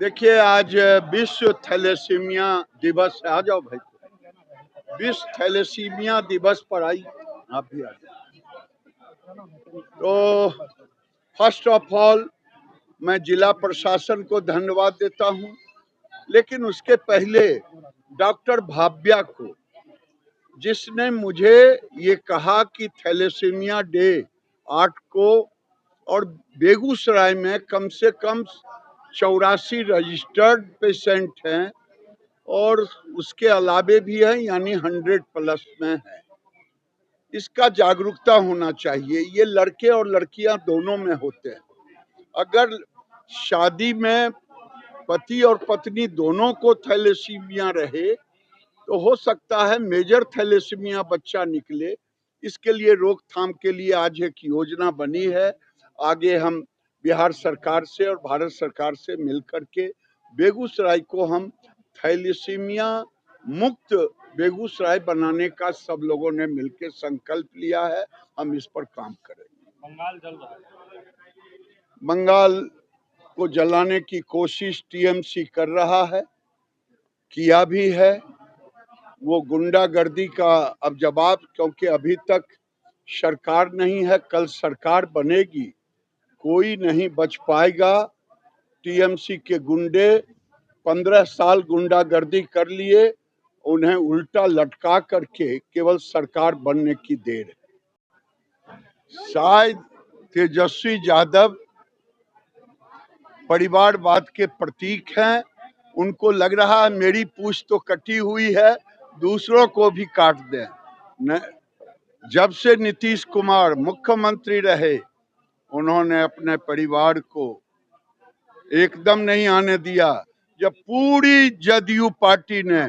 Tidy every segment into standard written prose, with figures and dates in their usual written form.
देखिए, आज विश्व थैलेसीमिया दिवस है। आ जाओ भाई, विश्व थैलेसीमिया दिवस पर आई, आप भी आ जाओ। तो फर्स्ट ऑफ ऑल मैं जिला प्रशासन को धन्यवाद देता हूं, लेकिन उसके पहले डॉक्टर भाव्या को, जिसने मुझे ये कहा कि थैलेसीमिया डे 8 को और बेगूसराय में कम से कम 84 रजिस्टर्ड पेशेंट हैं और उसके अलावे भी है, यानी 100+ में है। इसका जागरूकता होना चाहिए। ये लड़के और लड़कियां दोनों में होते हैं। अगर शादी में पति और पत्नी दोनों को थैलेसीमिया रहे तो हो सकता है मेजर थैलेसीमिया बच्चा निकले। इसके लिए रोकथाम के लिए आज एक योजना बनी है। आगे हम बिहार सरकार से और भारत सरकार से मिलकर के बेगूसराय को हम थैलेसीमिया मुक्त बेगूसराय बनाने का सब लोगों ने मिलकर संकल्प लिया है। हम इस पर काम करेंगे। बंगाल जल रहा है। बंगाल को जलाने की कोशिश टीएमसी कर रहा है, किया भी है। वो गुंडागर्दी का अब जवाब, क्योंकि अभी तक सरकार नहीं है, कल सरकार बनेगी, कोई नहीं बच पाएगा। टीएमसी के गुंडे 15 साल गुंडागर्दी कर लिए, उन्हें उल्टा लटका करके केवल सरकार बनने की देर है। शायद तेजस्वी यादव परिवारवाद के प्रतीक हैं। उनको लग रहा है मेरी पूंछ तो कटी हुई है, दूसरों को भी काट दें। जब से नीतीश कुमार मुख्यमंत्री रहे, उन्होंने अपने परिवार को एकदम नहीं आने दिया। जब पूरी जदयू पार्टी ने,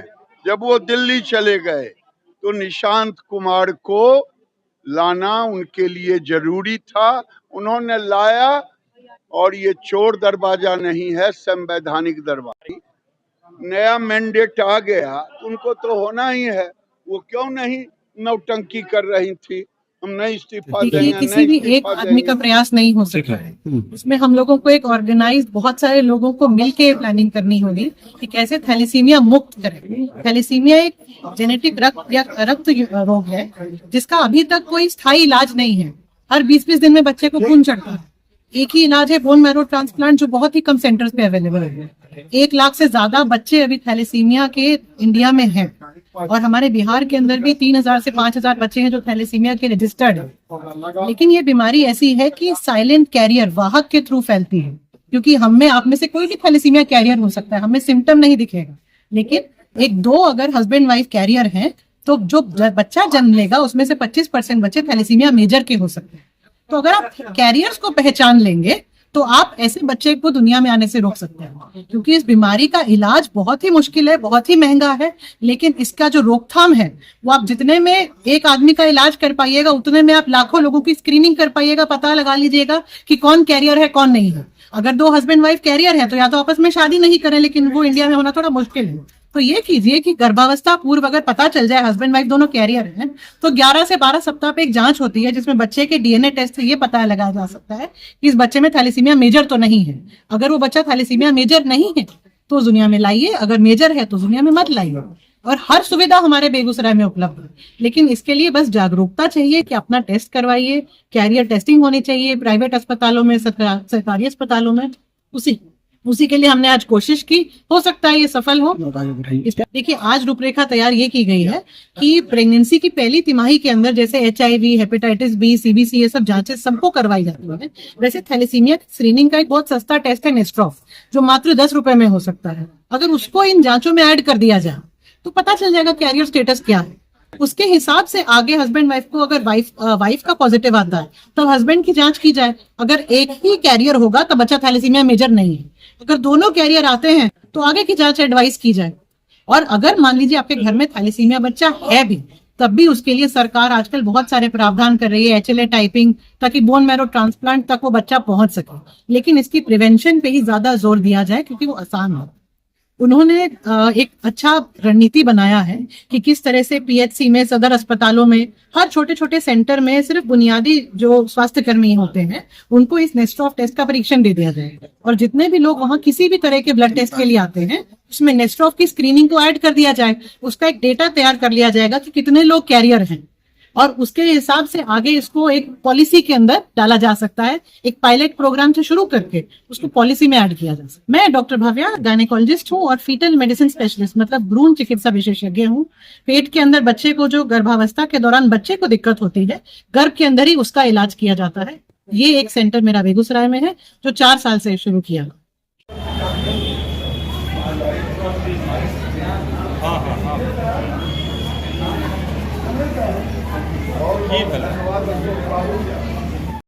जब वो दिल्ली चले गए, तो निशांत कुमार को लाना उनके लिए जरूरी था। उन्होंने लाया, और ये चोर दरवाजा नहीं है, संवैधानिक दरवाजा। नया मैंडेट आ गया, उनको तो होना ही है। वो क्यों नहीं नौटंकी कर रही थी? हम नहीं इस्तीफा देंगे, किसी भी एक आदमी का प्रयास नहीं हो सकता है। इसमें हम लोगों को एक ऑर्गेनाइज्ड, बहुत सारे लोगों को मिलके प्लानिंग करनी होगी कि कैसे थैलेसीमिया मुक्त करें। थैलेसीमिया एक जेनेटिक रक्त रोग है जिसका अभी तक कोई स्थायी इलाज नहीं है। हर 20-20 दिन में बच्चे को खून चढ़ता है। एक ही इलाज है बोन मैरो ट्रांसप्लांट, जो बहुत ही कम सेंटर्स पे अवेलेबल है। 1 लाख से ज्यादा बच्चे अभी थैलेसीमिया के इंडिया में हैं, और हमारे बिहार के अंदर भी 3000 से 5000 बच्चे हैं जो थैलेसीमिया के रजिस्टर्ड है। लेकिन ये बीमारी ऐसी है कि साइलेंट कैरियर, वाहक के थ्रू फैलती है। क्योंकि हम में से कोई भी थैलेसीमिया कैरियर हो सकता है, हमें सिम्टम नहीं दिखेगा, लेकिन 1-2 अगर हस्बैंड वाइफ कैरियर हैं तो जो बच्चा जन्म लेगा उसमें से 25% बच्चे थैलेसीमिया मेजर के हो सकते हैं। तो अगर आप कैरियर्स को पहचान लेंगे तो आप ऐसे बच्चे को दुनिया में आने से रोक सकते हैं। क्योंकि इस बीमारी का इलाज बहुत ही मुश्किल है, बहुत ही महंगा है, लेकिन इसका जो रोकथाम है वो आप जितने में एक आदमी का इलाज कर पाइएगा, उतने में आप लाखों लोगों की स्क्रीनिंग कर पाइएगा, पता लगा लीजिएगा कि कौन कैरियर है कौन नहीं है। अगर 2 हस्बैंड वाइफ कैरियर है तो या तो आपस में शादी नहीं करें, लेकिन वो इंडिया में होना थोड़ा मुश्किल है। तो ये कीजिए कि गर्भावस्था पूर्व अगर पता चल जाए हस्बैंड वाइफ दोनों कैरियर हैं, तो 11 से 12 सप्ताह पे एक जांच होती है जिसमें बच्चे के डीएनए टेस्ट से ये पता लगाया जा सकता है कि इस बच्चे में थैलेसीमिया मेजर तो नहीं है। अगर वो बच्चा थैलेसीमिया मेजर नहीं है तो दुनिया में लाइए, अगर मेजर है तो दुनिया में मत लाइए। और हर सुविधा हमारे बेगूसराय में उपलब्ध है, लेकिन इसके लिए बस जागरूकता चाहिए कि अपना टेस्ट करवाइए। कैरियर टेस्टिंग होनी चाहिए प्राइवेट अस्पतालों में, सरकारी अस्पतालों में। उसी के लिए हमने आज कोशिश की, हो सकता है ये सफल हो। देखिए, आज रूपरेखा तैयार ये की गई है कि प्रेगनेंसी की पहली तिमाही के अंदर जैसे HIV, हेपेटाइटिस बी, CBC, ये सब जांचें सबको करवाई जाती है। वैसे थैलेसीमिया स्क्रीनिंग का एक बहुत सस्ता टेस्ट है नेस्ट्रॉफ, जो मात्र 10 रुपए में हो सकता है। अगर उसको इन जांचों में ऐड कर दिया जाए तो पता चल जाएगा कैरियर स्टेटस क्या है। उसके हिसाब से आगे हस्बैंड वाइफ को, अगर वाइफ का पॉजिटिव आता है तो हस्बैंड की जांच की जाए। अगर एक ही कैरियर होगा तो बच्चा थैलेसीमिया मेजर नहीं है। अगर दोनों कैरियर आते हैं तो आगे की जांच एडवाइस की जाए। और अगर मान लीजिए आपके घर में थैलेसीमिया बच्चा है भी, तब भी उसके लिए सरकार आजकल बहुत सारे प्रावधान कर रही है, HLA टाइपिंग, ताकि बोन मैरो ट्रांसप्लांट तक वो बच्चा पहुंच सके। लेकिन इसकी प्रिवेंशन पे ही ज्यादा जोर दिया जाए क्योंकि वो आसान है। उन्होंने एक अच्छा रणनीति बनाया है कि किस तरह से पीएचसी में, सदर अस्पतालों में, हर छोटे छोटे सेंटर में सिर्फ बुनियादी जो स्वास्थ्य कर्मी होते हैं उनको इस नेस्ट्रॉफ टेस्ट का परीक्षण दे दिया जाएगा, और जितने भी लोग वहां किसी भी तरह के ब्लड टेस्ट के लिए आते हैं उसमें नेस्ट्रॉफ की स्क्रीनिंग को ऐड कर दिया जाए। उसका एक डेटा तैयार कर लिया जाएगा कि कितने लोग कैरियर हैं, और उसके हिसाब से आगे इसको एक पॉलिसी के अंदर डाला जा सकता है। एक पायलट प्रोग्राम से शुरू करके उसको पॉलिसी में ऐड किया जा सकता है। मैं डॉक्टर भव्या गायनेकोलॉजिस्ट हूँ और फीटल मेडिसिन स्पेशलिस्ट, मतलब भ्रूण चिकित्सा विशेषज्ञ हूँ। पेट के अंदर बच्चे को, जो गर्भावस्था के दौरान बच्चे को दिक्कत होती है, गर्भ के अंदर ही उसका इलाज किया जाता है। ये एक सेंटर मेरा बेगूसराय में है जो 4 साल से शुरू किया। ठीक है।